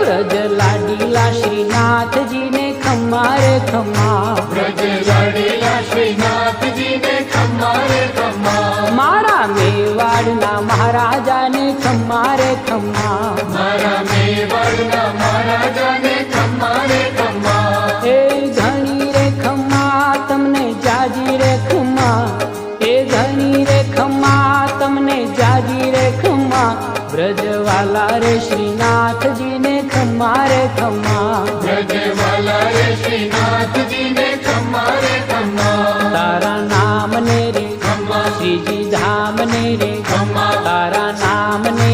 વ્રજ લાડીલા શ્રીનાથજી ને ખમ્મા રે ખમ્મા, વ્રજ લાડીલા શ્રીનાથજી ને ખમ્મા રે ખમ્મા, મારા મેવાડના મહારાજાને ખમ્મા રે ખમ્મા, મારા મેવાડના મહારાજાને ખમ્મા રે ખમ્મા, એ ઘણી રે ખમ્મા તમને જાજી રે ખમ્મા, એ ઘણી રે ખમ્મા તમને જાજી રે ખમ્મા, વ્રજવાલા રે શ્રીનાથજી ને ખમ્મા રે ખમ્મા, વ્રજવાલા રે શ્રીનાથજી ને ખમ્મા રે ખમ્મા, તારા નામ ને રે ખમ્મા શ્રીજી ધામ ને રે ખમ્મા, તારા નામ ને